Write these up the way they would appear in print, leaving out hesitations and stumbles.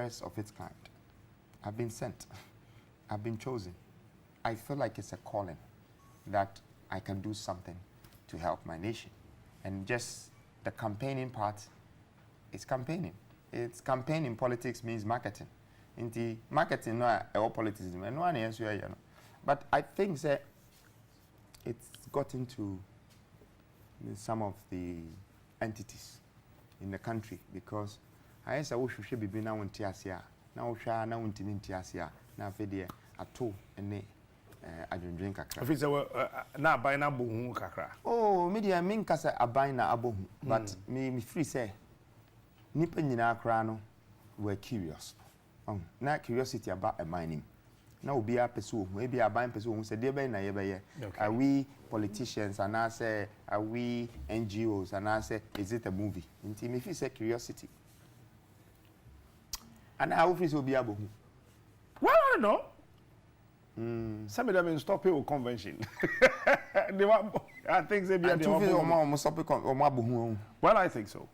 of its kind. I've been sent. I've been chosen. I feel like it's a calling that I can do something to help my nation. And just the campaigning part is campaigning. It's campaigning. Politics means marketing. In the marketing, no, or politics, no one else, but I think that it's got into some of the entities in the country because I say we should be now in Tiasia, now we shall now in Tiasia, now Fedia, at two and I don't drink a crack. If it's now by na bohu kakra. Oh, media mean kasa abai na abohu, but me free say nipa nyina akra no were curious. Na curiosity about a mining. Now we are pursue, maybe a buying pursue who said, dear, na yebe. Are we politicians and I say, are we NGOs and I say, is it a movie? And if you say curiosity. And how office will be able to? Well, I don't know. Some of them in stop it convention. I think they be at the well, I think so.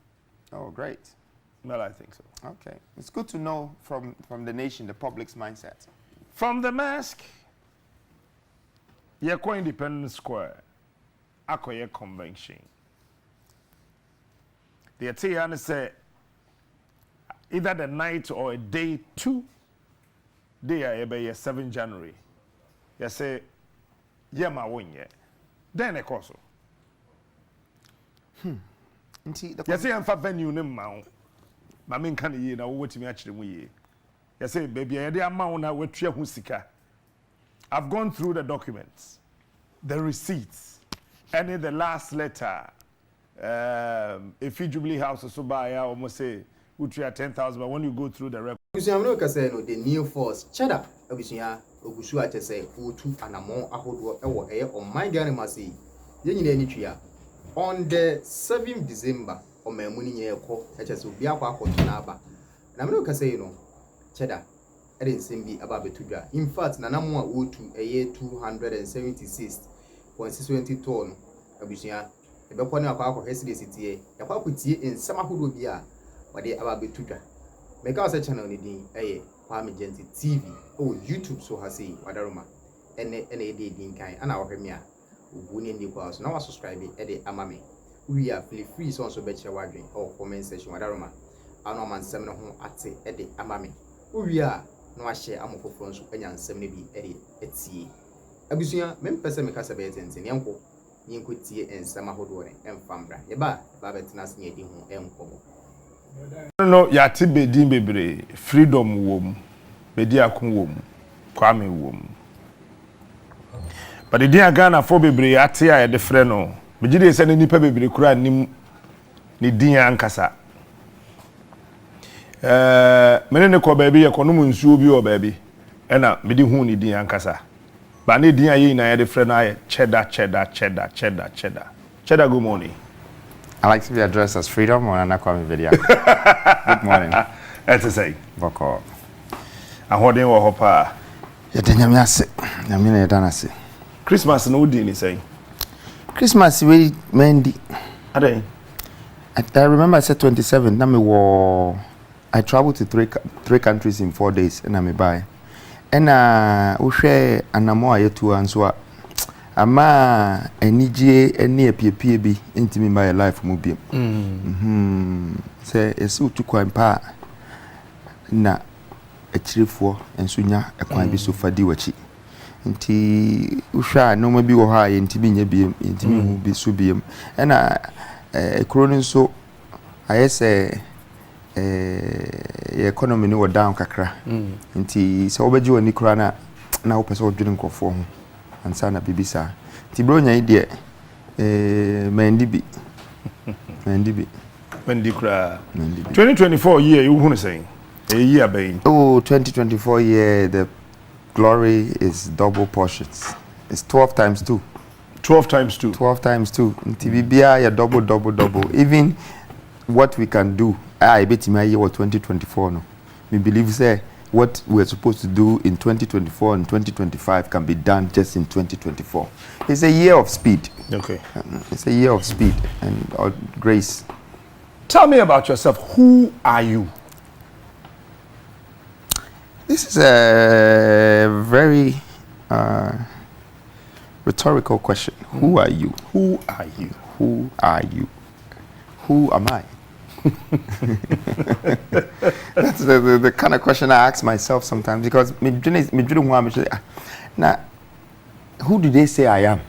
Oh, great. Well, I think so. Okay. It's good to know from the nation, the public's mindset. From the mask, you're going Independence Square, Akoye Convention. The Atiana say either the night or a day 2, day I 7 January. You say, yeah, my win yet. Then a course. You say, I'm for venue, no mount. My main kind of year now, what me actually we. You say, baby, I did amount now with Husika. I've gone through the documents, the receipts, and in the last letter, if you Jubilee House or so by, I almost say, would you have 10,000, but when you go through the record. The new force, Cheddar, Ogusu ate say Utu Anamo Ahodo Ewo Eye on my Ganimasi, Yen Nitria. On the 7th December, on my Muni Yako, HS Biapa Kotunaba. And I'm not say, Cheddar, I didn't send me about Betuga. In fact, Nanamo Utu a year 276.620 ton, Abusia, a Bapona Papa City, a Paputi in Samahudubia, but they about Betuga. Make us a channel in a Parmigenti TV or YouTube so has say Wadaruma and a day kind and our premier winning the house. Now subscribe at the Amami. We are free songs so bet your waging or comment section Wadaruma. Our man 7 home at the Amami. We are no share Amoko Frons and 70 at sea. Abusia, men person make us a bet and Yanko, Yanko tea and Samahodore and Fambra. Eba, Babetnas near the home and Pomo. No, ya tibe din bebre freedom wom bedi akun wom kwame wom but the dia Ghana for bebre ate a de frɛ no megide se ne nipa bebre kura nim ne din ankasa mene ne ko baabi ye kono mu nsuo bi o baabi ɛna medi hu ne din ankasa ba ne din ayi na ya de frɛ no aye Cheddar. Cheddar, good morning. I like to be addressed as Freedom or Anakwami video. Good morning. That's to say. Boko. And what they were hopa. Yanyamase. Yamina Danasi. Christmas no dini say. Christmas really Mendy. Ade. I remember I said 27. I traveled to three countries in 4 days and I'm by. And Ushe Anamo Yetu Answa. Ama enije ene apiepie bi intimi my life mu biem say esu tukwan pa na achirefo enso nya ekwan bi so fadi wachi nti uhwa no ma bi wo ha ye ntimi nya biem ntimi hu bi so biem ena ekronin so ayese economy ni wo down kakra nti se obaji woni kra na wo pese odwene nkofo ho ansana bibisa tibronya ide mendibi kra 2024 year you who saying a year being 2024 year the glory is double portions. It's 12 times 2 tibibia ya double even what we can do I bet my year 2024 no me believe say what we're supposed to do in 2024 and 2025 can be done just in 2024. It's a year of speed. Okay. It's a year of speed and grace. Tell me about yourself. Who are you? This is a very rhetorical question. Who are you? Who are you? Who are you? Who am I? That's the kind of question I ask myself sometimes, because now, who do they say I am?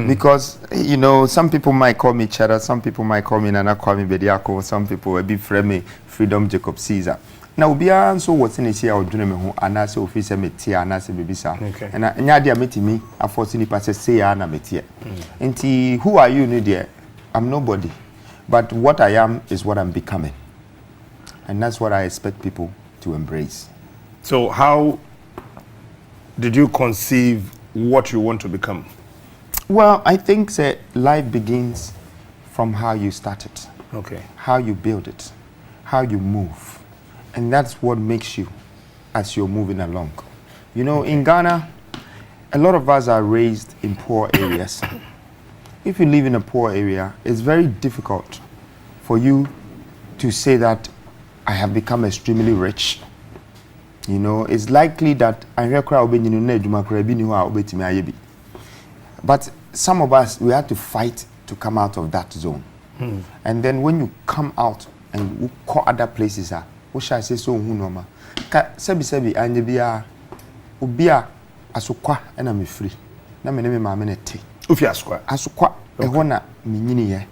Because, you know, some people might call me Cheddar, some people might call me Nana Kwame Bediako, some people will be me Freedom Jacob Caesar. Now, we are so what's in this year or doing me and I say officer metia and I say baby sir. And I dear meeting me, I fortunately pass say Anna metia. And who are you, dear? I'm nobody. But what I am is what I'm becoming. And that's what I expect people to embrace. So how did you conceive what you want to become? Well, I think that life begins from how you start it. Okay. How you build it, how you move. And that's what makes you as you're moving along. You know, in Ghana, a lot of us are raised in poor areas. If you live in a poor area, it's very difficult for you to say that I have become extremely rich. You know, it's likely that but some of us, we have to fight to come out of that zone. And then when you come out and you call other places, what shall I say so hunoma? Sebi anjebia ubia asukwa and I'm free. Na me name mamenete. Ufi asukwa. Asukwa ehona minyini ye.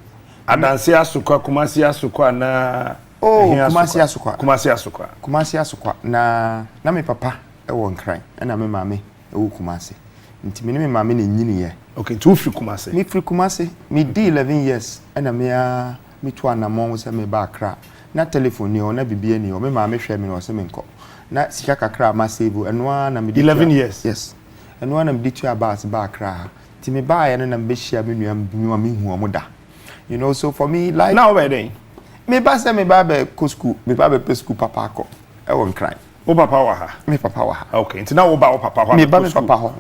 Adansi asukwa, kumasi asukwa na kumasi asukwa. Kumasi asukwa. Kumasi asukwa na me papa ewo nkran na me mame ewo kumasi. Nti me mame ne nyini ye. Okay, tu free kumasi. Me free kumasi. Me di 11 years na me to anamon se me ba Accra. Na telephone ni o na bibie ni o me mame hwe me no se me nko. Na sika kakra ma save enwa na me 11 years. Yes. Enwa na me di to about ba Accra. Ti me ba ye no na me hia me nua me hu omoda. You know, so for me like now where then? Me ba se me ba be ko school, me ba be school papa ko. E won cry. O papa wa ha. Me papa wa ha. Okay, until now o papa wa. Me ba me papa ho.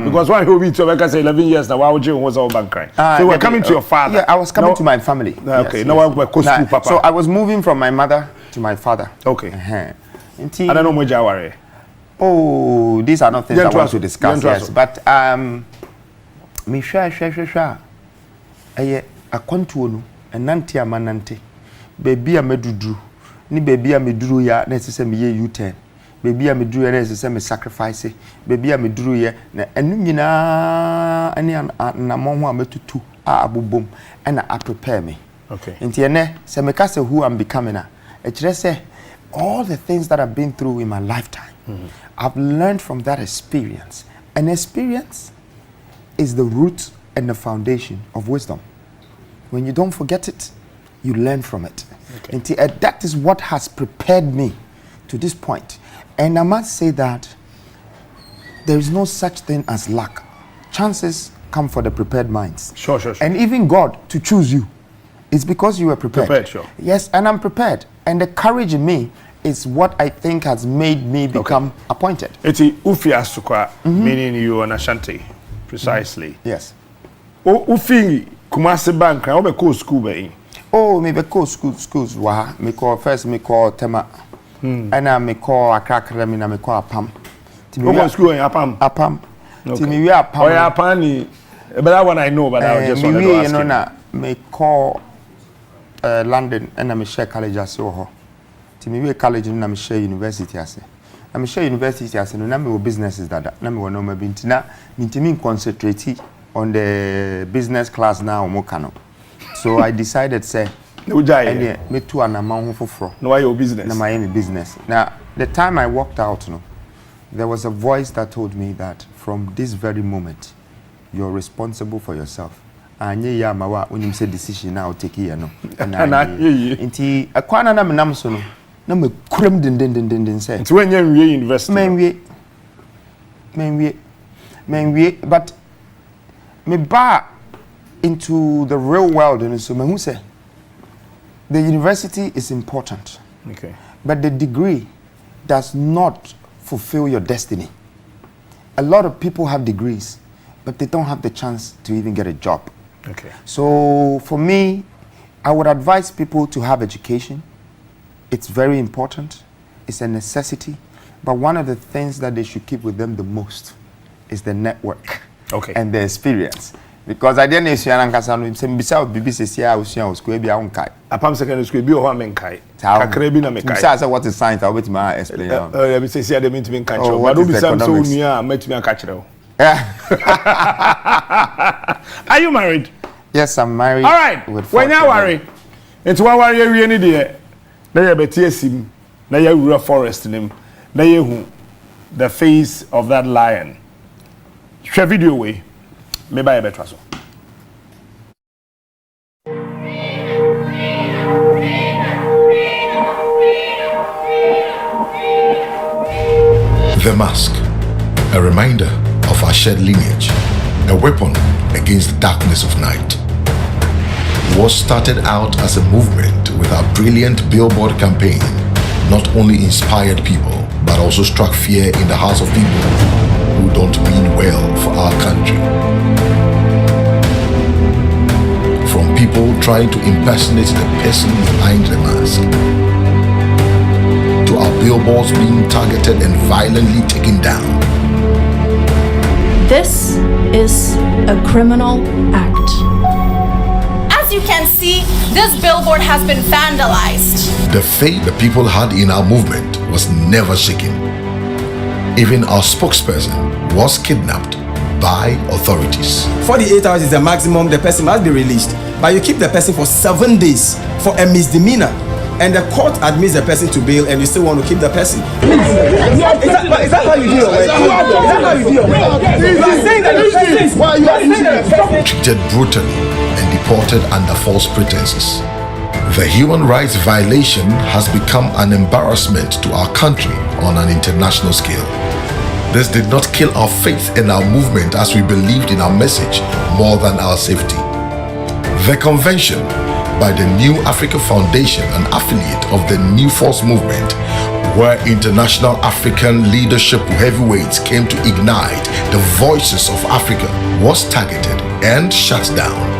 Because when you be to make us 11 years now, why would you was all bank crying? So we're coming to your father. Yeah, I was coming to my family. Okay, now we're school papa. So I was moving from my mother to my father. Okay. I don't know much worry. Oh, these are not things I want to discuss. Yes, but me share. Eye akwantuo no enante amanante. Baby a medudu. Ni baby a meduru ya na sese me ye U10. Baby a meduru ya na sese me sacrifice. Baby a meduru ya na enu nyina ani na monho a metutu a abobom na a prepare me. Okay. Nti ene se me ka se who I'm becoming a kire se all the things that I've been through in my lifetime. I've learned from that experience. And experience is the root and the foundation of wisdom. When you don't forget it, you learn from it. Okay. And that is what has prepared me to this point. And I must say that there is no such thing as luck. Chances come for the prepared minds. Sure. And even God to choose you, it's because you were prepared. Sure. Yes, and I'm prepared. And the courage in me is what I think has made me become appointed. Eti ufi asukwa, meaning you are Ashanti, precisely. Yes. Ufi kumase bank, I be school be. Oh, me be schools. Wa me call first me call Tema, and I me call Accra Academy, and I me call Apam. What school in Apam? Apam. Okay. Me we Apam. Oh yeah, Apam. But that one I know, but I just want to ask you. Na me call London, and I me share college as so. Me we college na me share university ase. Na me share university ase no na me wo businesses dada. Na me wo no ma binti na me concentrate on the business class now omokano. So I decided say no jai. Me too an amount foforo. No why your business? Na my business. Now the time I walked out there was a voice that told me that from this very moment you're responsible for yourself. Anye ya mawa unim say decision now take here no. Na nti akwana na menam so no na me kuram den say. Nti when you university. Men but me ba into the real world and so me who say the university is important. Okay. But the degree does not fulfill your destiny. A lot of people have degrees, but they don't have the chance to even get a job. Okay. So for me, I would advise people to have education. It's very important. It's a necessity. But one of the things that they should keep with them the most is the network and the experience. Because at the end of the day, I'm going to say, BBC, I was going to be on Kai. Apam secondary school, be on Menkai. Kakrebi na Mekai. I said, what is science? I'll wait to my explain. Let me say, I didn't mean to be catch you. But don't be so near, met me a catch you. Are you married? Yes, I'm married. All right. When you worry, it's one worry every any day. Now you better sim. Now you rural forest in him. Now you the face of that lion. Share video way. Maybe I better so. The mask, a reminder of our shared lineage, a weapon against the darkness of night. What started out as a movement with our brilliant billboard campaign not only inspired people, but also struck fear in the hearts of people who don't mean well for our country. From people trying to impersonate the person behind the mask, to our billboards being targeted and violently taken down. This is a criminal act. As you can see, this billboard has been vandalized. The faith the people had in our movement was never shaken. Even our spokesperson was kidnapped by authorities. 48 hours is the maximum the person must be released, but you keep the person for 7 days for a misdemeanor. And the court admits the person to bail, and you still want to keep the person. Is that how you do your work? Is that how you do your work? You are saying that the person, why you are saying that treated brutally and deported under false pretenses. The human rights violation has become an embarrassment to our country on an international scale. This did not kill our faith in our movement as we believed in our message more than our safety. The convention by the New Africa Foundation, an affiliate of the New Force movement, where international African leadership heavyweights came to ignite the voices of Africa, was targeted and shut down.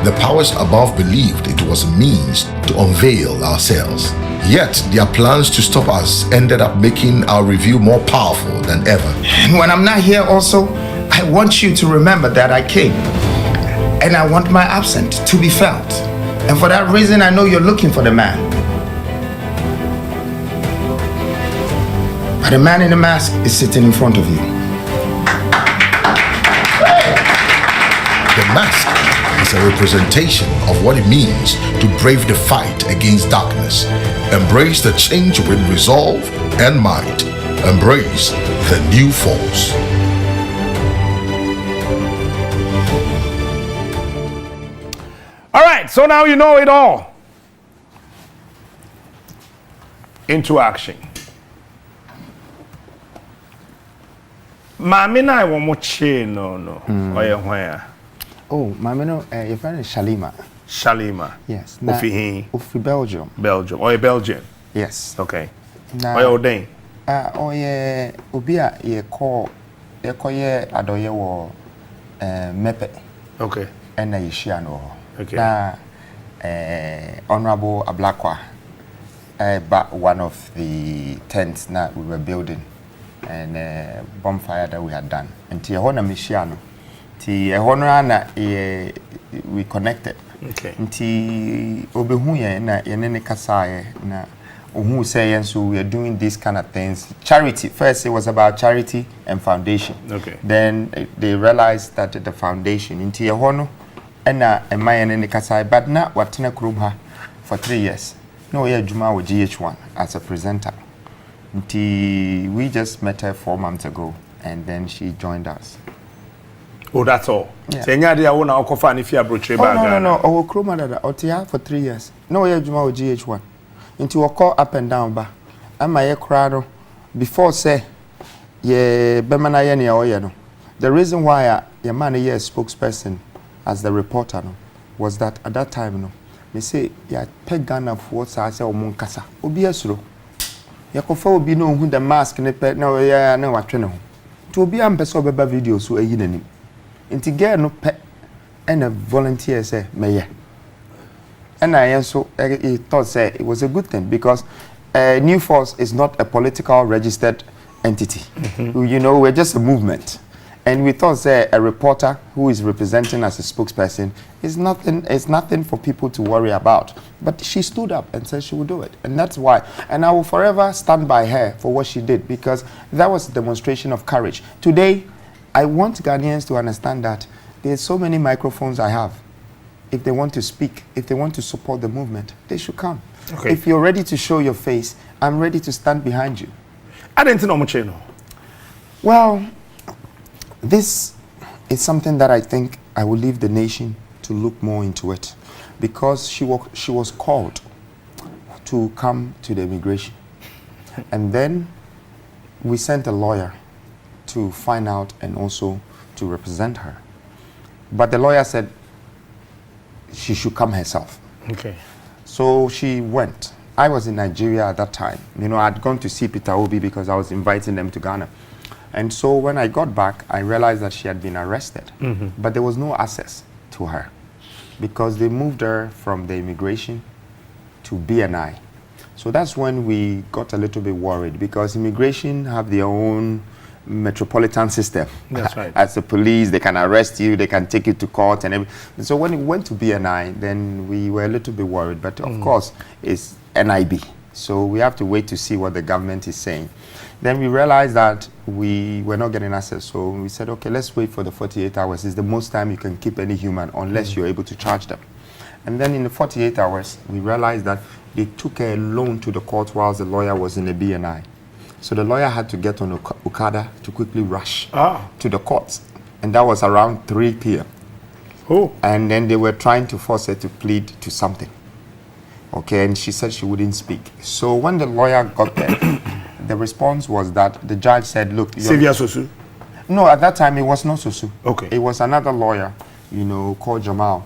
The powers above believed it was a means to unveil ourselves. Yet, their plans to stop us ended up making our review more powerful than ever. And when I'm not here also, I want you to remember that I came. And I want my absence to be felt. And for that reason, I know you're looking for the man. But the man in the mask is sitting in front of you. The mask is a representation of what it means to brave the fight against darkness, embrace the change with resolve and might, embrace the new force. All right, so now you know it all. Into action. Mami na I want more chain no. Where? Oh, my your friend is Shalima. Shalima. Yes. Ofi Belgium. Belgium. Or Belgian. Yes. Okay. Or Odin. Obia ye call adoye wo mepe. Okay. And na yishiano. Okay. Na Honorable Ablakwa but one of the tents that we were building and bonfire that we had done. And tia hona mishiano. Ti ehonra na we connected. Okay. Nti obehu ye na yenene kasa na ohu say so we are doing these kind of things. Charity. First it was about charity and foundation. Okay. Then they realized that the foundation nti ehono na ema yenene kasa but na watena kurum ha for 3 years. No we adwuma with GH1 as a presenter. Nti we just met her 4 months ago and then she joined us. Oh, that's all. Yeah. Senya dia wona okofa ni fia broche bag. No. Oh, Kroma dada. Otia for 3 years. No, we juma with GH1. Into we call up and down ba. Ama ye crowd before say ye bemana ye ni oye no. The reason why your man ye spokesperson as the reporter no was that at that time no me say ya peg Ghana for what say omun kasa. Obi esuro. Ya kofa obi no hu the mask ne pe na ye na watwe ne ho. To obi am pese obeba video so eyi nanim. Inti girl no pe and a volunteer say mayor. And I also thought say it was a good thing because New Force is not a political registered entity. You know, we're just a movement. And we thought say a reporter who is representing as a spokesperson is nothing for people to worry about. But she stood up and said she would do it. And that's why. And I will forever stand by her for what she did because that was a demonstration of courage. Today, I want Ghanaians to understand that there's so many microphones I have. If they want to speak, if they want to support the movement, they should come. Okay. If you're ready to show your face, I'm ready to stand behind you. I didn't know. Well, this is something that I think I will leave the nation to look more into it because she was called to come to the immigration. And then we sent a lawyer to find out and also to represent her. But the lawyer said she should come herself. Okay. So she went. I was in Nigeria at that time. You know, I'd gone to see Peter Obi because I was inviting them to Ghana. And so when I got back, I realized that she had been arrested. But there was no access to her because they moved her from the immigration to BNI. So that's when we got a little bit worried because immigration have their own metropolitan system. That's right. As the police, they can arrest you, they can take you to court and everything. So when it went to BNI, then we were a little bit worried. But of course, it's NIB. So we have to wait to see what the government is saying. Then we realized that we were not getting access. So we said, okay, let's wait for the 48 hours. It's the most time you can keep any human unless you're able to charge them. And then in the 48 hours, we realized that they took a loan to the court whilst the lawyer was in the BNI. So the lawyer had to get on Okada to quickly rush to the courts. And that was around 3 p.m. Oh. And then they were trying to force her to plead to something. Okay, and she said she wouldn't speak. So when the lawyer got there, the response was that the judge said, look... Sylvia Sosu? No, at that time it was not Sosu. Okay. It was another lawyer, you know, called Jamal.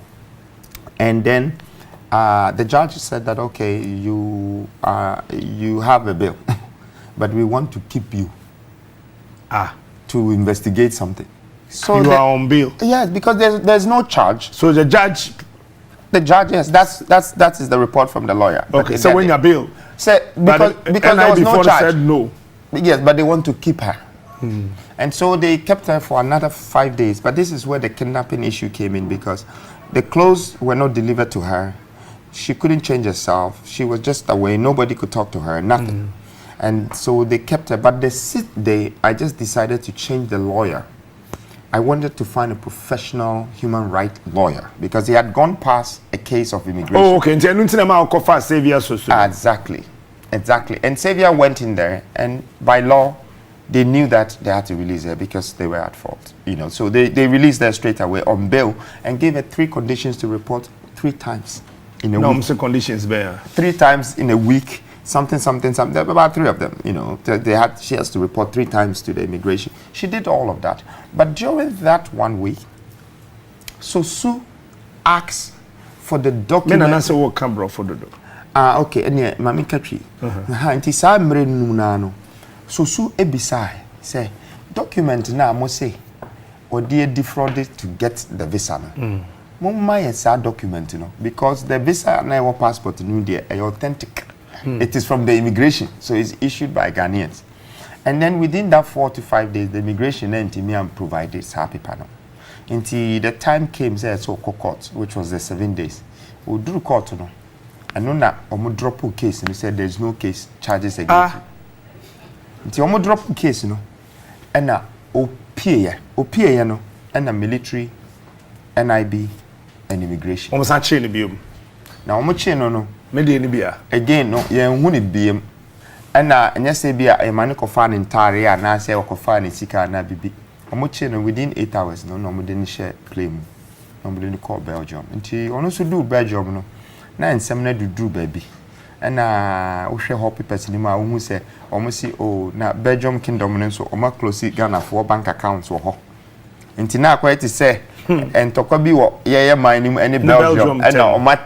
And then the judge said that, okay, you have a bill, but we want to keep you to investigate something. So you are on bail? Yes, because there's no charge. So the judge... The judge, yes, that is the report from the lawyer. Okay, so when you're bail... Because there was no charge. Said no. Yes, but they want to keep her. And so they kept her for another 5 days. But this is where the kidnapping issue came in because the clothes were not delivered to her. She couldn't change herself. She was just away. Nobody could talk to her, nothing. And so they kept her. But the 6th day, I just decided to change the lawyer. I wanted to find a professional human rights lawyer because he had gone past a case of immigration. Oh, okay. Exactly. And Xavier went in there, and by law, they knew that they had to release her because they were at fault. You know, so they released her straight away on bail and gave her 3 conditions to report 3 times in a week. No, conditions there. 3 times in a week. Something, about 3 of them, you know. She has to report 3 times to the immigration. She did all of that. But during that 1 week, Sosu asked for the document. Men answer what camera for the dog. Okay, and yeah, Mami Katri. Anti sa mre nunano. Sosu ebisai say document na mo say or dear defrauded to get the visa. Mumma yes document, you know, because the visa na your passport no there authentic. It is from the immigration, so it's issued by Ghanaians. And then within that 4 to 5 days, the immigration and provided happy panel. Until the time came, say so court, which was the 7 days. We drew court, no. And no na drop a case, and we said there's no case charges against you. Until drop a case, no. And na OPA, no, and the military, NIB, and immigration. Almost a chain of now no. Again, no, yeah, who be and yes, be a man of fan in Tari and I say, or fan in Sika and Nabi. I'm within 8 hours, no, didn't share claim. Nobody didn't call Belgium. And she also do Belgium, no. Now in seminar do baby. And we share happy person who say, almost see, oh, now Belgium kingdom, so my close Ghana for bank accounts or ho. And now quite to say, and Tokobi, yeah, my name, any Belgium, and now my.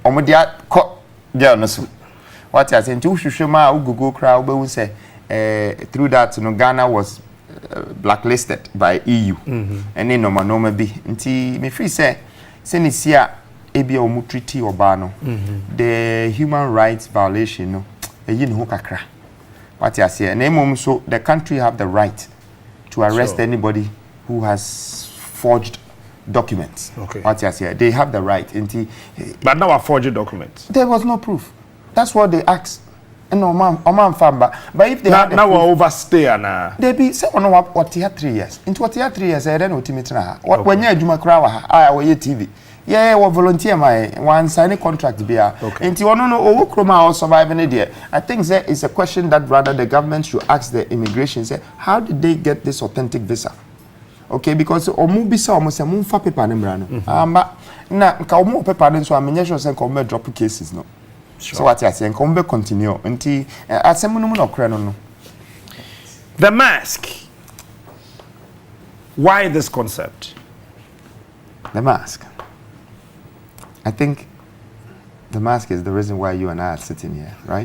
Omodia ko girl no so what I say to hwehwema Google crowd be say through that no Ghana was blacklisted by EU. And then no be. Nti me free say senisia ebi omu treaty obano. The human rights violation no yin ho kakra. What you say? And so the country have the right to arrest anybody who has forged documents. Okay. What you say? They have the right. But now a forged documents. There was no proof. That's what they asked. No, man, but if they now we overstay na. They be say on what 3 years. Into what 3 years I don't ultimately. When you adwuma kra wa ha, we TV. Yeah, we volunteer my one sign contract be a. Into one no owo kroma or surviving there. I think there is a question that rather the government should ask the immigration say how did they get this authentic visa? Okay, because omu bisa omu say mu fa paper ne mra no. Na nka omu paper ne so amenye sure say nka drop cases no. Sure. So what you say? Come continue. Until the mask. Why this concept? The mask. I think the mask is the reason why you and I are sitting here, right?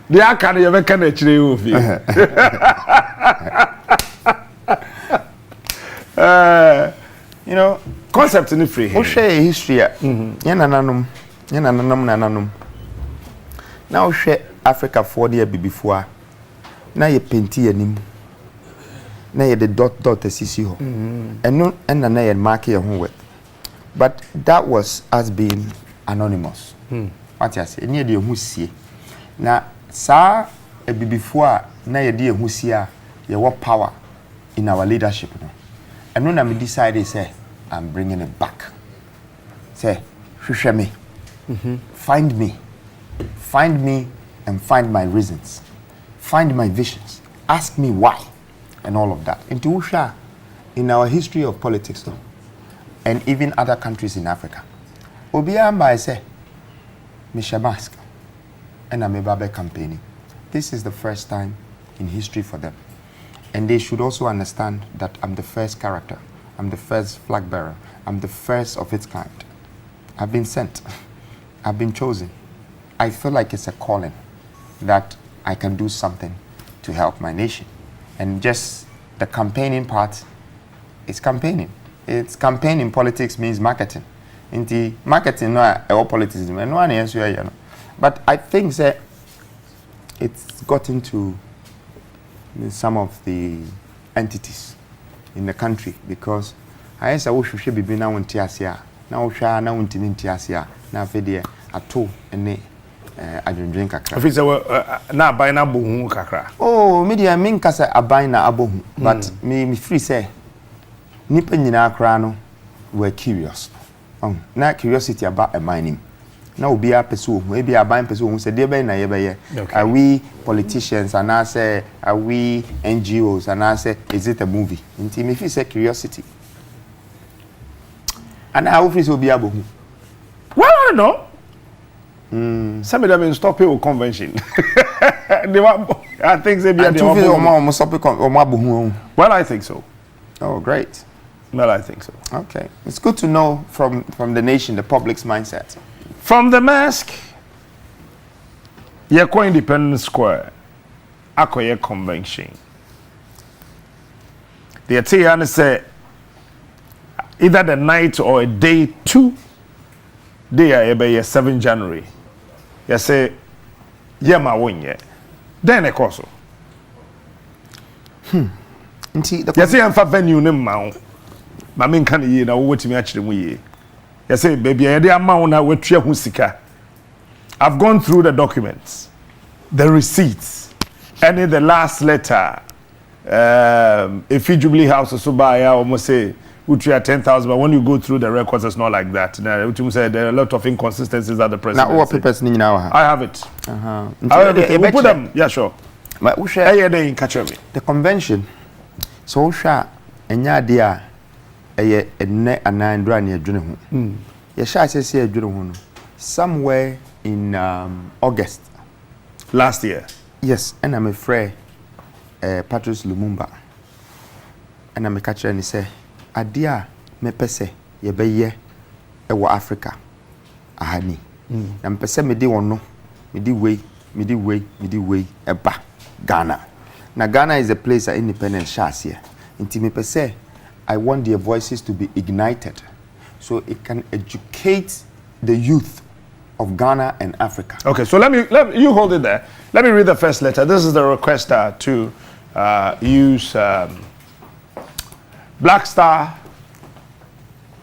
The akane you make na chire ofi. You know, concept in the free. We share history. Nananum. Now share Africa 4 years before. Now you painty anim. Now you the dot CC ho. And no and now you mark your homework. But that was us being anonymous. What you say? Near the who see. Now sa before now you dear who see you what power in our leadership. And when I decided say I'm bringing it back. Say, shusha me. Find me and find my reasons. Find my visions. Ask me why and all of that. Into Usha, in our history of politics though, and even other countries in Africa, Obiamba I say, Misha Mask, and I'm a campaigning. This is the first time in history for them. And they should also understand that I'm the first character. I'm the first flag bearer. I'm the first of its kind. I've been sent. I've been chosen. I feel like it's a calling that I can do something to help my nation. And just the campaigning part is campaigning. It's campaigning politics means marketing. In the marketing, no, politics, no one answer, you know. But I think that it's gotten to some of the entities in the country because I say we should be now in Tiasia. Now sha now in Tiasia. Now fede ato ene adwendwen kakra. If it's na aban na bohu kakra. Oh, media mean kasa aban na abohu. But me free say nipa nyina akra no were curious. Na curiosity about a mining. Now be a person who maybe a buying person who said, are we politicians and I say, are we NGOs and I say, is it a movie? And if you say curiosity, and how office will be able to? Well, I don't know. Some of them in stop with convention. They want, I think they be at the well, I think so. Oh, great. Well, I think so. Okay. It's good to know from the nation, the public's mindset. From the mask, Yeko Independence Square, Akoye Convention. The Atiana say either the night or a day 2, they are ebe 7 January. You say, ma win ye. Then a course. You say, I'm for venue name mount. Mamin can ye now what me actually we. You say, baby, I dey amount na wetua husika. I've gone through the documents, the receipts, and in the last letter, if you Jubilee House or so by, I almost say, we are 10,000, but when you go through the records, it's not like that. Now, you say there are a lot of inconsistencies at the president. Now, what papers need now? I have it. I have it. We'll put them. Yeah, sure. But we share the convention. So, share enya dia eye enne anandra ne adwene ho. Ye share say adwene ho no. Somewhere in August last year. Yes, and I'm afraid Patrice Lumumba. And I'm catch and say adia me pese ye beye e wo Africa ahani. Na me pese me di wono, me di wei eba. Ghana. Now Ghana is a place of independent shas here. Inti me per se, I want their voices to be ignited so it can educate the youth of Ghana and Africa. Okay, so let you hold it there. Let me read the first letter. This is the request to use Black Star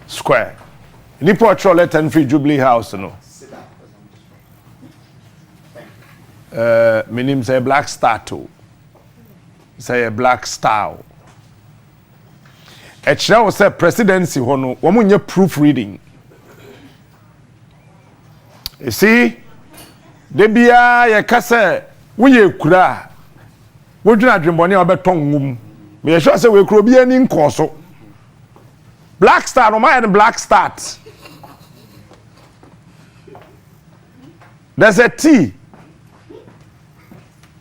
Square. Nipo Trolle 10 Free Jubilee House, no. My name say Black Star too. Say a Black Star. Echira was say presidency hono. Wamunye proofreading. You see, debia ye kase wuye kura. Woduna dwembone obeton ngum. Me sure say we kuro bi ani nkoso. Black Star no my Black Start. There's a T.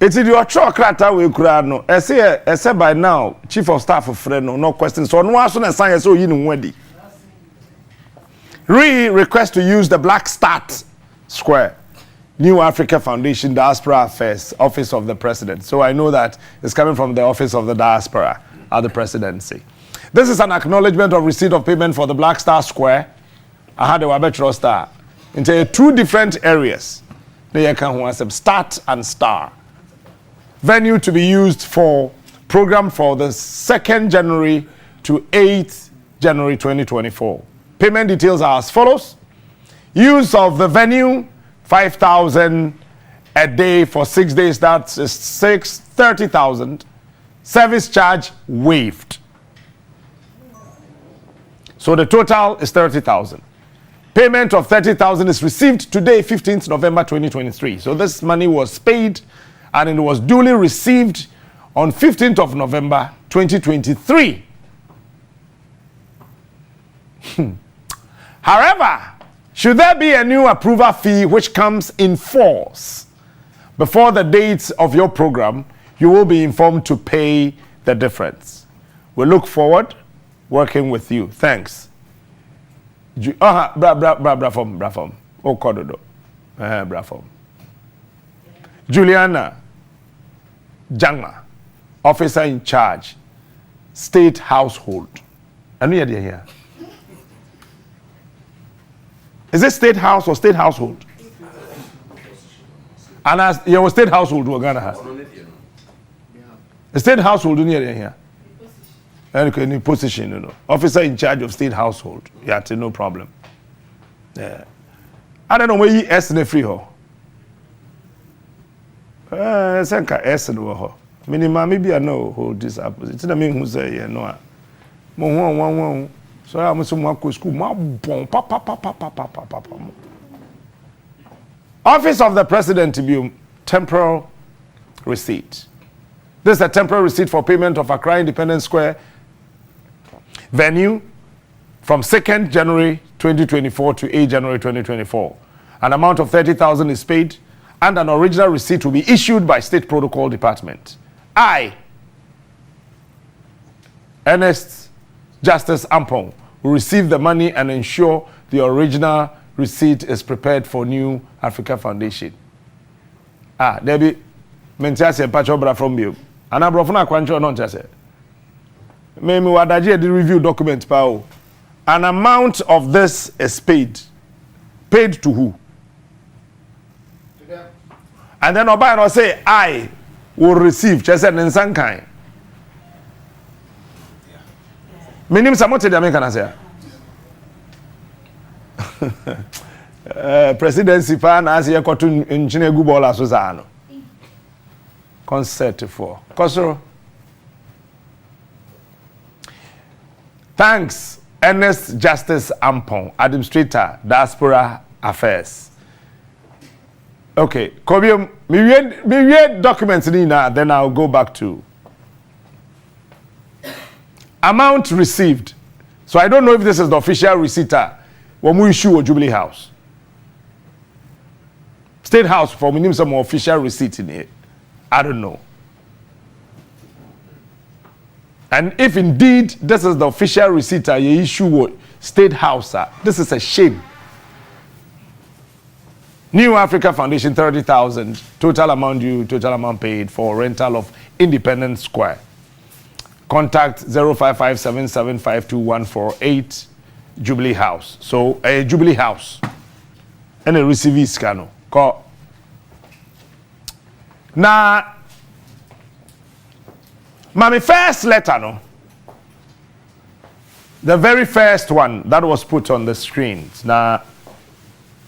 It's in your truck krata we kura no. I say by now chief of staff of friend no question. So no aso na sign so yi no wedi. Request to use the Black Start Square, New Africa Foundation Diaspora Affairs, Office of the President. So I know that it's coming from the Office of the Diaspora at the Presidency. This is an acknowledgement of receipt of payment for the Black Star Square. I had a Wabetro Star into 2 different areas. There can start and star. Venue to be used for program for the 2nd January to 8th January 2024. Payment details are as follows. Use of the venue, 5,000 a day for 6 days. That's 30,000. Service charge waived. So the total is 30,000. Payment of 30,000 is received today, 15th November 2023. So this money was paid and it was duly received on 15th of November 2023. However, should there be a new approval fee which comes in force before the dates of your program, you will be informed to pay the difference. We look forward working with you. Thanks. Brafom. Oh, Kododo. Brafom. Juliana Jangma, officer in charge, State Household. I know you're here. Is it State House or State Household? And as your State Household, we're gonna have. The State Household, near here. Any position, you know. Officer in charge of State Household. Yeah, no problem. Yeah. I don't know where you S in the free ho. Senka S in the ho. Minimum, maybe I know who this up. It's the mean who say, yeah, no. One. So I'm some work school. Office of the President to be temporal receipt. This is a temporary receipt for payment of Accra Independence Square venue from 2nd January 2024 to 8 January 2024. An amount of 30,000 is paid and an original receipt will be issued by State Protocol Department. I, Ernest Justice Ampong, will receive the money and ensure the original receipt is prepared for New Africa Foundation. Debbie, Mentiase Pachobra from you. And I brought a quancho non just. Maybe what I did the review document power. An amount of this is paid. Paid to who? To them. And then Obayan will say, I will receive. Just said in some kind. My name is Samote American say. Presidency fan as you got to engineer Gubola Susano. Concert for Kosoro. Thanks, Ernest Justice Ampong, Administrator, Diaspora Affairs. Okay, Kobium, me read documents in now, then I'll go back to amount received. So I don't know if this is the official receipt when we issue a Jubilee House. State House for me name some official receipt in here. I don't know. And if indeed this is the official receipt you issue State House, this is a shame. New Africa Foundation 30,000 total amount due, total amount paid for rental of Independence Square. Contact 0557752148 Jubilee House. So Jubilee House and a receive scanner. Call. Now, my first letter, no. The very first one that was put on the screens. Now,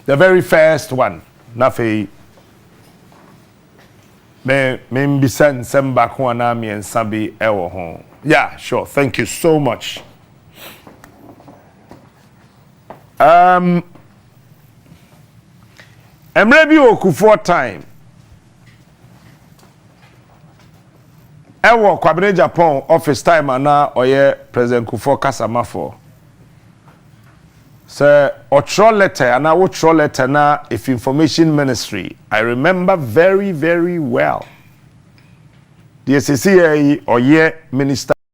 the very first one. Nafi. Me be send back one army and Sabi ewo home. Yeah, sure. Thank you so much. Emrebi Akuffo time. Ewo Kwabene Japan office time ana oye President Akuffo Kasamafo. So, otro letter, and I will throw letter na if information ministry. I remember very, very well. The SCCA or minister.